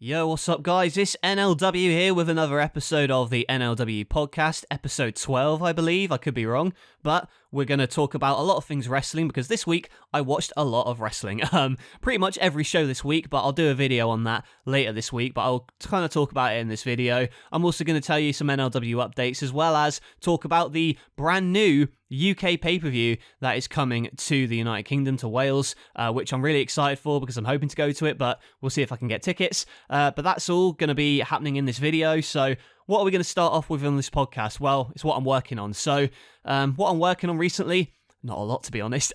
Yo, what's up, guys? It's NLW here with another episode of the NLW podcast, episode 12, I believe. I could be wrong, but we're going to talk about a lot of things wrestling because this week I watched a lot of wrestling. Pretty much every show this week, but I'll do a video on that later this week, but I'll kind of talk about it in this video. I'm also going to tell you some NLW updates as well as talk about the brand new UK pay-per-view that is coming to the United Kingdom, to Wales, which I'm really excited for because I'm hoping to go to it, but we'll see if I can get tickets. But that's all going to be happening in this video. So what are we going to start off with on this podcast? Well, it's what I'm working on. So what I'm working on recently, not a lot to be honest.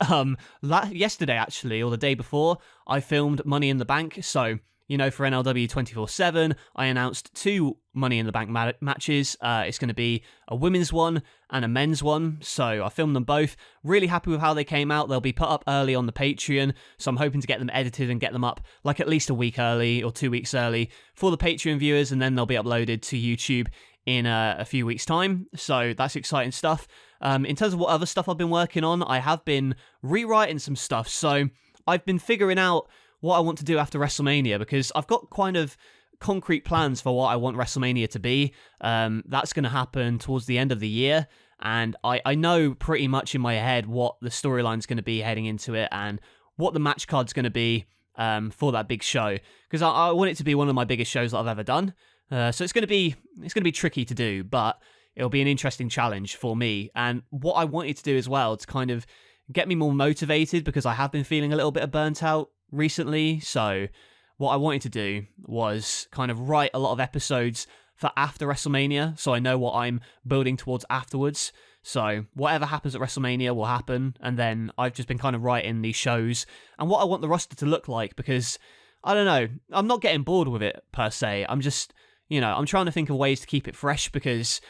Yesterday actually, or the day before, I filmed Money in the Bank. So, you know, for NLW 24/7, I announced two Money in the Bank matches. It's going to be a women's one and a men's one. So I filmed them both. Really happy with how they came out. They'll be put up early on the Patreon. So I'm hoping to get them edited and get them up like at least a week early or 2 weeks early for the Patreon viewers. And then they'll be uploaded to YouTube in a few weeks' time. So that's exciting stuff. In terms of what other stuff I've been working on, I have been rewriting some stuff. So I've been figuring out what I want to do after WrestleMania because I've got kind of concrete plans for what I want WrestleMania to be. That's going to happen towards the end of the year, and I know pretty much in my head what the storyline's going to be heading into it and what the match card's going to be for that big show, because I want it to be one of my biggest shows that I've ever done. So it's going to be tricky to do, but it'll be an interesting challenge for me. And what I wanted to do as well to kind of get me more motivated, because I have been feeling a little bit of burnt out recently. So what I wanted to do was kind of write a lot of episodes for after WrestleMania, so I know what I'm building towards afterwards. So whatever happens at WrestleMania will happen, and then I've just been kind of writing these shows and what I want the roster to look like, because I don't know, I'm not getting bored with it per se. I'm just, I'm trying to think of ways to keep it fresh, because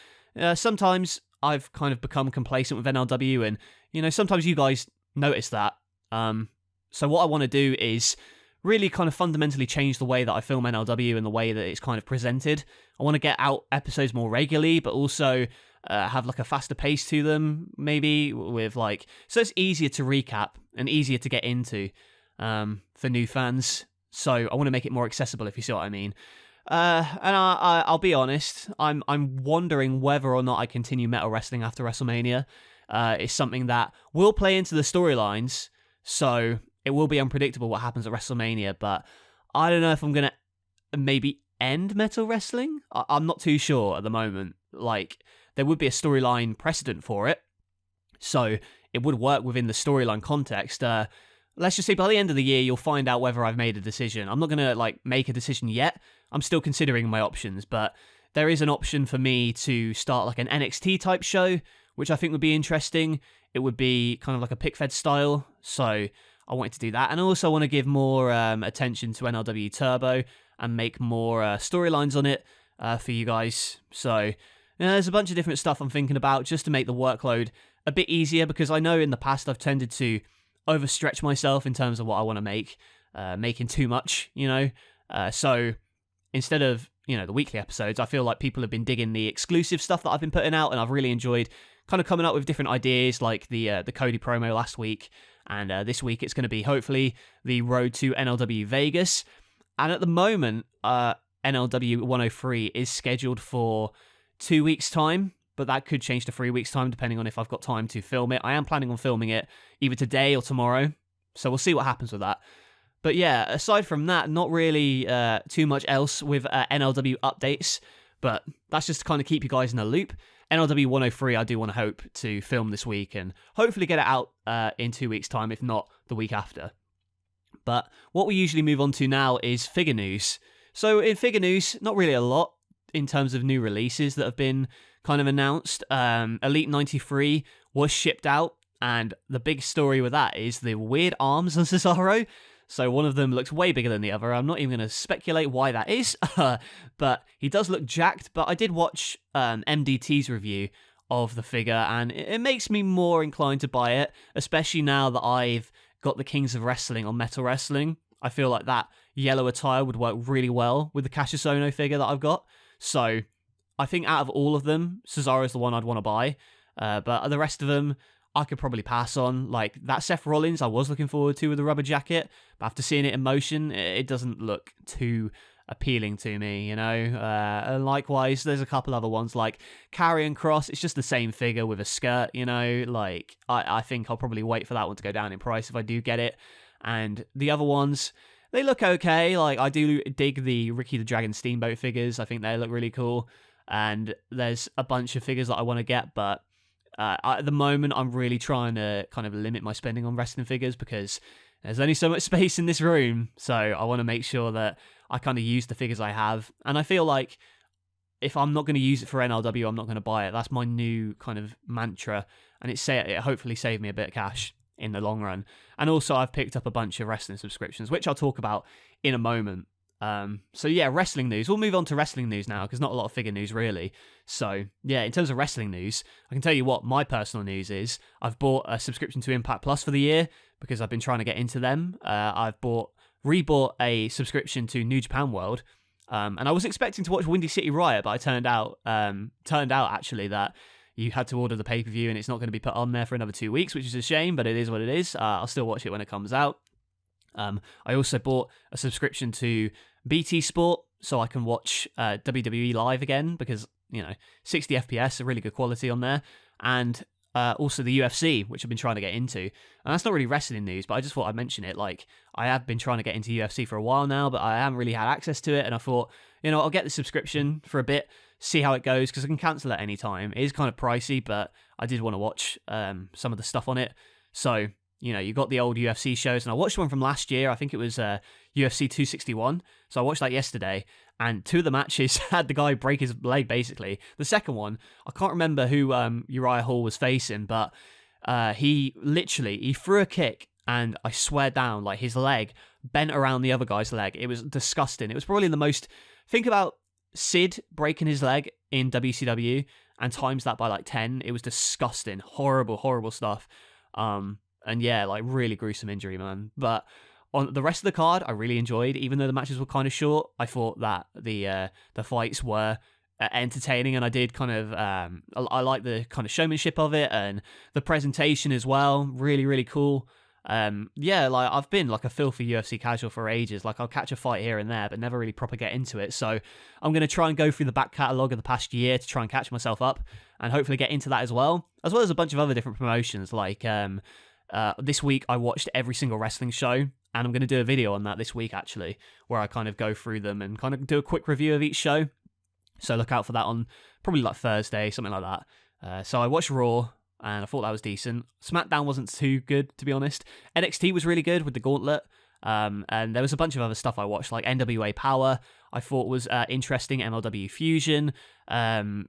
sometimes I've kind of become complacent with NLW, and sometimes you guys notice that. So what I want to do is really kind of fundamentally change the way that I film NLW and the way that it's kind of presented. I want to get out episodes more regularly, but also have like a faster pace to them, maybe with so it's easier to recap and easier to get into for new fans. So I want to make it more accessible, if you see what I mean. And I'll be honest, I'm wondering whether or not I continue Metal Wrestling after WrestleMania. It's something that will play into the storylines, so it will be unpredictable what happens at WrestleMania, but I don't know if I'm going to maybe end Metal Wrestling. I'm not too sure at the moment. There would be a storyline precedent for it, so it would work within the storyline context. Let's just say by the end of the year, you'll find out whether I've made a decision. I'm not going to make a decision yet. I'm still considering my options, but there is an option for me to start an NXT type show, which I think would be interesting. It would be kind of like a pick-fed style, so I wanted to do that. And I also want to give more attention to NLW Turbo and make more storylines on it for you guys. So there's a bunch of different stuff I'm thinking about just to make the workload a bit easier, because I know in the past I've tended to overstretch myself in terms of what I want to make, making too much, So instead of, the weekly episodes, I feel like people have been digging the exclusive stuff that I've been putting out, and I've really enjoyed kind of coming up with different ideas, like the Cody promo last week. And this week it's going to be, hopefully, the road to NLW Vegas. And at the moment, NLW 103 is scheduled for 2 weeks' time, but that could change to 3 weeks' time, depending on if I've got time to film it. I am planning on filming it either today or tomorrow, so we'll see what happens with that. But yeah, aside from that, not really too much else with NLW updates, but that's just to kind of keep you guys in the loop. NLW 103, I do want to hope to film this week and hopefully get it out in 2 weeks' time, if not the week after. But what we usually move on to now is figure news. So in figure news, not really a lot in terms of new releases that have been kind of announced. Elite 93 was shipped out, and the big story with that is the weird arms on Cesaro. So one of them looks way bigger than the other. I'm not even going to speculate why that is, but he does look jacked. But I did watch MDT's review of the figure, and it makes me more inclined to buy it, especially now that I've got the Kings of Wrestling on Metal Wrestling. I feel like that yellow attire would work really well with the Cassius Ohno figure that I've got. So I think out of all of them, Cesaro's the one I'd want to buy. But the rest of them, I could probably pass on. Like that Seth Rollins, I was looking forward to with the rubber jacket, but after seeing it in motion, it doesn't look too appealing to me, you know. And likewise, there's a couple other ones like Karrion Cross. It's just the same figure with a skirt, you know. Like I think I'll probably wait for that one to go down in price if I do get it. And the other ones, they look okay. Like I do dig the Ricky the Dragon Steamboat figures. I think they look really cool. And there's a bunch of figures that I want to get, but at the moment I'm really trying to kind of limit my spending on wrestling figures because there's only so much space in this room. So I want to make sure that I kind of use the figures I have. And I feel like if I'm not going to use it for NLW, I'm not going to buy it. That's my new kind of mantra. And it hopefully saved me a bit of cash in the long run. And also I've picked up a bunch of wrestling subscriptions, which I'll talk about in a moment. So yeah, wrestling news. We'll move on to wrestling news now because not a lot of figure news really. So yeah, in terms of wrestling news, I can tell you what my personal news is. I've bought a subscription to Impact Plus for the year because I've been trying to get into them. I've rebought a subscription to New Japan World, and I was expecting to watch Windy City Riot, but it turned out actually that you had to order the pay-per-view and it's not going to be put on there for another 2 weeks, which is a shame, but it is what it is. I'll still watch it when it comes out. I also bought a subscription to BT Sport so I can watch WWE live again because, you know, 60 FPS are really good quality on there. And also the UFC, which I've been trying to get into. And that's not really wrestling news, but I just thought I'd mention it. Like, I have been trying to get into UFC for a while now, but I haven't really had access to it. And I thought, you know, I'll get the subscription for a bit, see how it goes, because I can cancel at any time. It is kind of pricey, but I did want to watch some of the stuff on it. So, you know, you got the old UFC shows, and I watched one from last year. I think it was UFC 261. So I watched that yesterday, and 2 of the matches had the guy break his leg, basically. The second one, I can't remember who Uriah Hall was facing, but he threw a kick, and I swear down, like, his leg bent around the other guy's leg. It was disgusting. It was probably the most... Think about Sid breaking his leg in WCW, and times that by, like, 10. It was disgusting. Horrible, horrible stuff. And yeah, like, really gruesome injury, man. But on the rest of the card, I really enjoyed. Even though the matches were kind of short, I thought that the fights were entertaining, and I did kind of I like the kind of showmanship of it and the presentation as well. Really, really cool. Yeah, like, I've been like a filthy UFC casual for ages. Like, I'll catch a fight here and there, but never really proper get into it. So I'm going to try and go through the back catalogue of the past year to try and catch myself up and hopefully get into that as well as a bunch of other different promotions. Like, this week I watched every single wrestling show, and I'm going to do a video on that this week, actually, where I kind of go through them and kind of do a quick review of each show. So look out for that on probably like Thursday, something like that. So I watched Raw, and I thought that was decent. SmackDown wasn't too good, to be honest. NXT was really good with the Gauntlet. And there was a bunch of other stuff I watched, like NWA Power, I thought was interesting, MLW Fusion,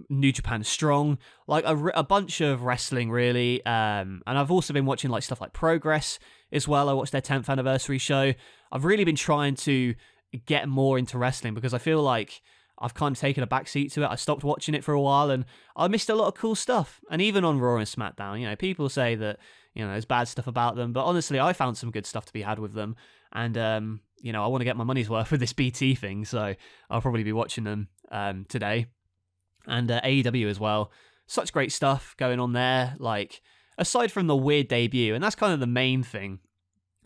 New Japan Strong, like a bunch of wrestling, really. And I've also been watching like stuff like Progress as well. I watched their 10th anniversary show. I've really been trying to get more into wrestling because I feel like I've kind of taken a backseat to it. I stopped watching it for a while, and I missed a lot of cool stuff. And even on Raw and SmackDown, you know, people say that, you know, there's bad stuff about them, but honestly, I found some good stuff to be had with them. And, you know, I want to get my money's worth with this BT thing, so I'll probably be watching them today. And AEW as well. Such great stuff going on there. Like, aside from the weird debut, and that's kind of the main thing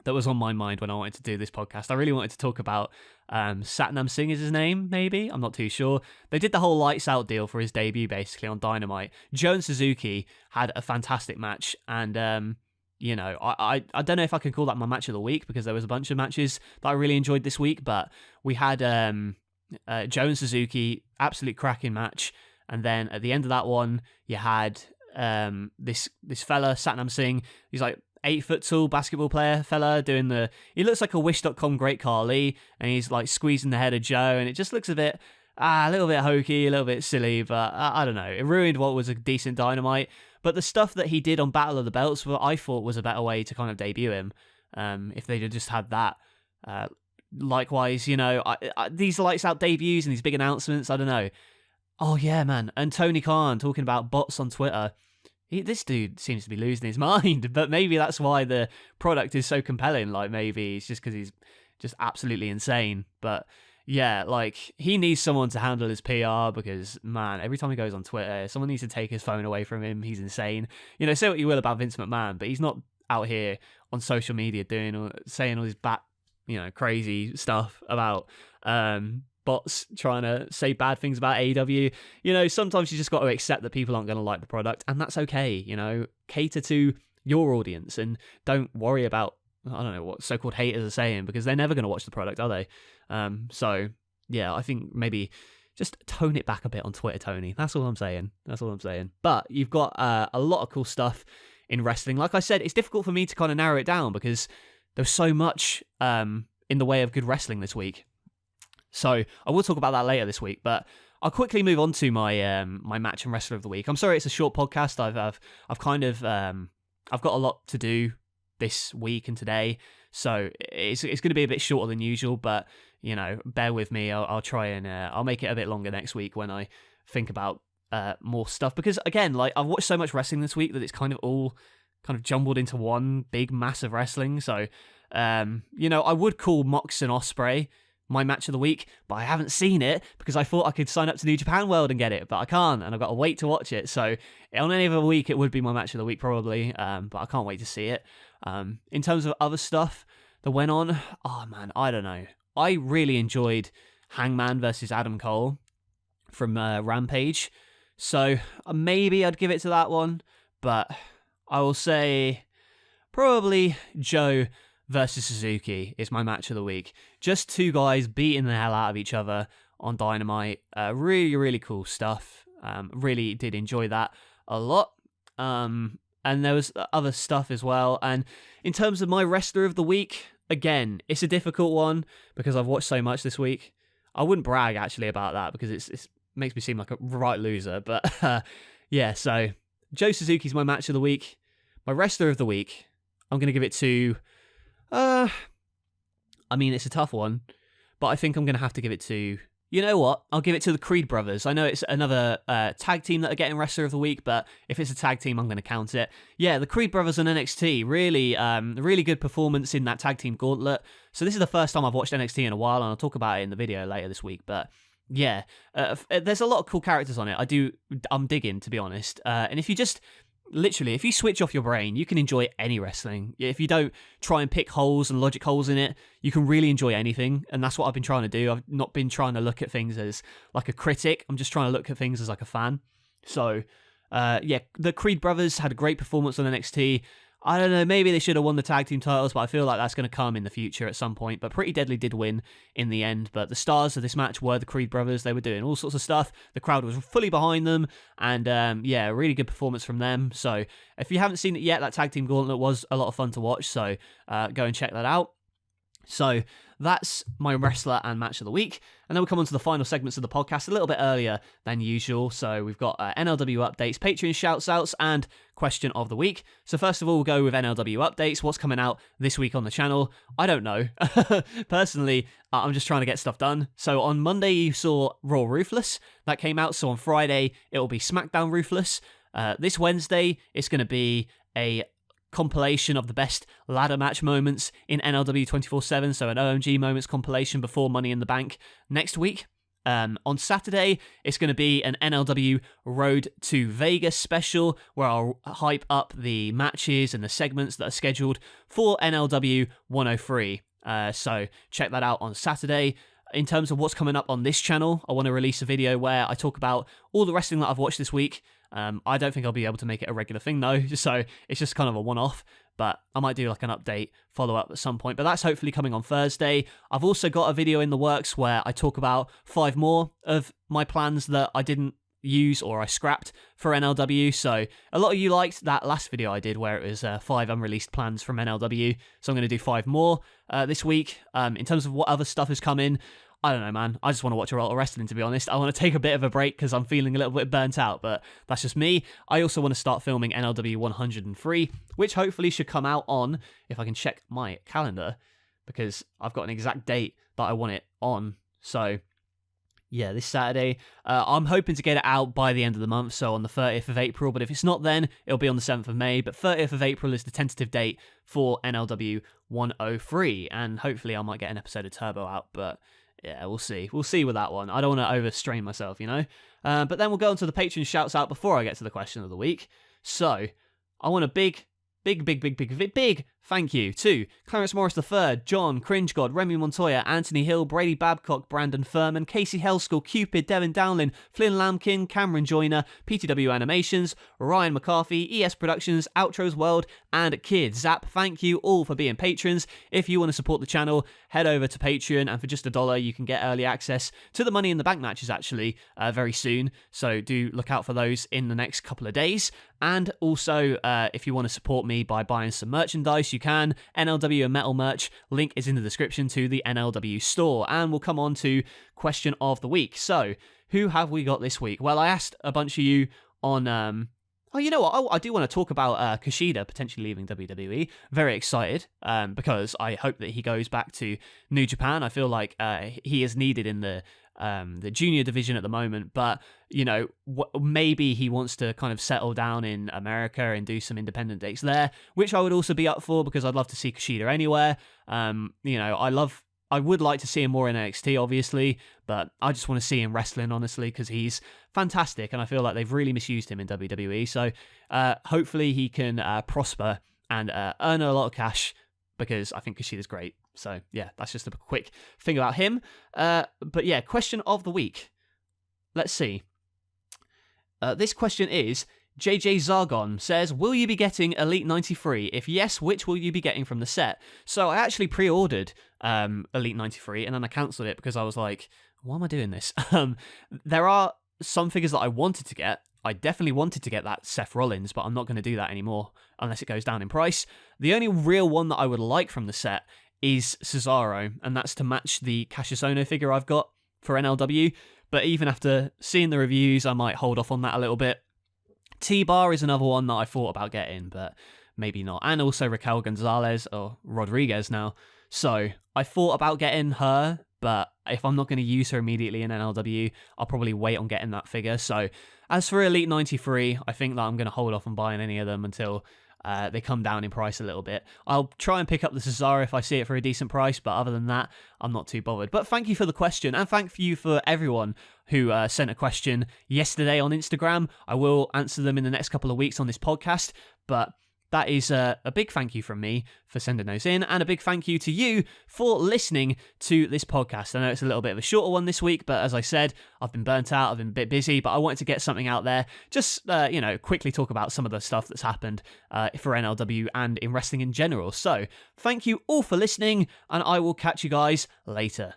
that was on my mind when I wanted to do this podcast. I really wanted to talk about Satnam Singh is his name, maybe? I'm not too sure. They did the whole lights out deal for his debut, basically, on Dynamite. Joe and Suzuki had a fantastic match, and, you know, I don't know if I can call that my match of the week, because there was a bunch of matches that I really enjoyed this week, but we had Joe and Suzuki, absolute cracking match, and then at the end of that one, you had this fella, Satnam Singh. He's like 8 foot tall basketball player fella doing he looks like a Wish.com Great Khali, and he's like squeezing the head of Joe, and it just looks a little bit hokey, a little bit silly, but I don't know. It ruined what was a decent Dynamite. But the stuff that he did on Battle of the Belts, I thought was a better way to kind of debut him, if they'd just had that. Likewise, you know, these lights out debuts and these big announcements, I don't know. Oh yeah, man. And Tony Khan talking about bots on Twitter. This dude seems to be losing his mind, but maybe that's why the product is so compelling. Like, maybe it's just because he's just absolutely insane. But yeah, like, he needs someone to handle his PR, because, man, every time he goes on Twitter, someone needs to take his phone away from him. He's insane. You know, say what you will about Vince McMahon, but he's not out here on social media saying all this crazy stuff about bots trying to say bad things about AEW. You know, sometimes you just got to accept that people aren't going to like the product, and that's okay. You know, cater to your audience and don't worry about, I don't know what so-called haters are saying, because they're never going to watch the product, are they? So yeah, I think maybe just tone it back a bit on Twitter, Tony. That's all I'm saying. But you've got a lot of cool stuff in wrestling. Like I said, it's difficult for me to kind of narrow it down because there's so much in the way of good wrestling this week. So I will talk about that later this week, but I'll quickly move on to my my match and wrestler of the week. I'm sorry it's a short podcast. I've kind of I've got a lot to do this week and today, so it's going to be a bit shorter than usual. But you know, bear with me. I'll try and I'll make it a bit longer next week when I think about more stuff. Because again, like I've watched so much wrestling this week that it's kind of all kind of jumbled into one big massive wrestling. So you know, I would call Mox and Ospreay my match of the week, but I haven't seen it because I thought I could sign up to New Japan World and get it, but I can't, and I've got to wait to watch it. So on any other week, it would be my match of the week probably, but I can't wait to see it. In terms of other stuff that went on, oh man, I don't know. I really enjoyed Hangman versus Adam Cole from Rampage, so maybe I'd give it to that one, but I will say probably Joe versus Suzuki is my match of the week. Just two guys beating the hell out of each other on Dynamite. Really, really cool stuff. Really did enjoy that a lot. And there was other stuff as well. And in terms of my wrestler of the week, again, it's a difficult one because I've watched so much this week. I wouldn't brag actually about that because it makes me seem like a right loser. But yeah, so Joe Suzuki's my match of the week. My wrestler of the week, I'm going to give it to... I mean, it's a tough one, but I think I'm going to have to give it to... You know what? I'll give it to the Creed brothers. I know it's another tag team that are getting wrestler of the week, but if it's a tag team, I'm going to count it. Yeah, the Creed brothers on NXT. Really good performance in that tag team gauntlet. So this is the first time I've watched NXT in a while, and I'll talk about it in the video later this week, but... Yeah, there's a lot of cool characters on it. I'm digging, to be honest. And if you just... Literally, if you switch off your brain, you can enjoy any wrestling. If you don't try and pick holes and logic holes in it, you can really enjoy anything. And that's what I've been trying to do. I've not been trying to look at things as like a critic. I'm just trying to look at things as like a fan. So, yeah, the Creed brothers had a great performance on NXT. I don't know, maybe they should have won the tag team titles, but I feel like that's going to come in the future at some point. But Pretty Deadly did win in the end. But the stars of this match were the Creed brothers. They were doing all sorts of stuff. The crowd was fully behind them. And yeah, really good performance from them. So if you haven't seen it yet, that tag team gauntlet was a lot of fun to watch. So go and check that out. So that's my wrestler and match of the week. And then we'll come on to the final segments of the podcast a little bit earlier than usual. So we've got NLW updates, Patreon shouts-outs, and question of the week. So first of all, we'll go with NLW updates. What's coming out this week on the channel? I don't know. Personally, I'm just trying to get stuff done. So on Monday, you saw Raw Ruthless. That came out. So on Friday, it will be SmackDown Ruthless. This Wednesday, it's going to be a compilation of the best ladder match moments in NLW 24/7, so an OMG moments compilation before Money in the Bank next week. On Saturday, it's going to be an NLW Road to Vegas special where I'll hype up the matches and the segments that are scheduled for NLW 103. So check that out on Saturday. In terms of what's coming up on this channel, I want to release a video where I talk about all the wrestling that I've watched this week. I don't think I'll be able to make it a regular thing though, so it's just kind of a one-off, but I might do like an update follow-up at some point, but that's hopefully coming on Thursday. I've also got a video in the works where I talk about 5 more of my plans that I didn't use or I scrapped for NLW, so a lot of you liked that last video I did where it was 5 unreleased plans from NLW, so I'm going to do 5 more this week. In terms of what other stuff is coming, I don't know, man. I just want to watch a lot of wrestling, to be honest. I want to take a bit of a break because I'm feeling a little bit burnt out, but that's just me. I also want to start filming NLW 103, which hopefully should come out on, if I can check my calendar, because I've got an exact date that I want it on. So, yeah, this Saturday. I'm hoping to get it out by the end of the month, so on the 30th of April, but if it's not then, it'll be on the 7th of May, but 30th of April is the tentative date for NLW 103, and hopefully I might get an episode of Turbo out, but... yeah, we'll see. We'll see with that one. I don't want to overstrain myself, you know? But then we'll go on to the Patreon shouts out before I get to the question of the week. So, I want a big thank you to Clarence Morris III, John, Cringe God, Remy Montoya, Anthony Hill, Brady Babcock, Brandon Furman, Casey Helskull, Cupid, Devin Downlin, Flynn Lambkin, Cameron Joyner, PTW Animations, Ryan McCarthy, ES Productions, Outros World, and Kid Zap. Thank you all for being patrons. If you want to support the channel, head over to Patreon, and for just $1, you can get early access to the Money in the Bank matches actually very soon. So do look out for those in the next couple of days. And also, if you want to support me by buying some merchandise, you can. NLW and Metal merch, link is in the description to the NLW store. And we'll come on to question of the week. So, who have we got this week? Well, I asked a bunch of you on... Oh, you know what? I do want to talk about Kushida potentially leaving WWE. Very excited because I hope that he goes back to New Japan. I feel like he is needed in the junior division at the moment, but maybe he wants to kind of settle down in America and do some independent dates there, which I would also be up for because I'd love to see Kushida anywhere. I would like to see him more in NXT, obviously, but I just want to see him wrestling, honestly, because he's fantastic, and I feel like they've really misused him in WWE. So hopefully he can prosper and earn a lot of cash, because I think Kushida's great. So yeah, that's just a quick thing about him. But yeah, question of the week. Let's see. This question is... JJ Zargon says, will you be getting Elite 93? If yes, which will you be getting from the set? So I actually pre-ordered Elite 93 and then I cancelled it because I was like, why am I doing this? There are some figures that I wanted to get. I definitely wanted to get that Seth Rollins, but I'm not going to do that anymore unless it goes down in price. The only real one that I would like from the set is Cesaro, and that's to match the Cassius Ohno figure I've got for NLW. But even after seeing the reviews, I might hold off on that a little bit. T-Bar is another one that I thought about getting, but maybe not. And also Raquel Gonzalez, or Rodriguez now. So I thought about getting her, but if I'm not going to use her immediately in NLW, I'll probably wait on getting that figure. So as for Elite 93, I think that I'm going to hold off on buying any of them until they come down in price a little bit. I'll try and pick up the Cesaro if I see it for a decent price, but other than that, I'm not too bothered. But thank you for the question, and thank you for everyone who sent a question yesterday on Instagram. I will answer them in the next couple of weeks on this podcast, but that is a big thank you from me for sending those in, and a big thank you to you for listening to this podcast. I know it's a little bit of a shorter one this week, but as I said, I've been burnt out, I've been a bit busy, but I wanted to get something out there. Just, quickly talk about some of the stuff that's happened for NLW and in wrestling in general. So, thank you all for listening, and I will catch you guys later.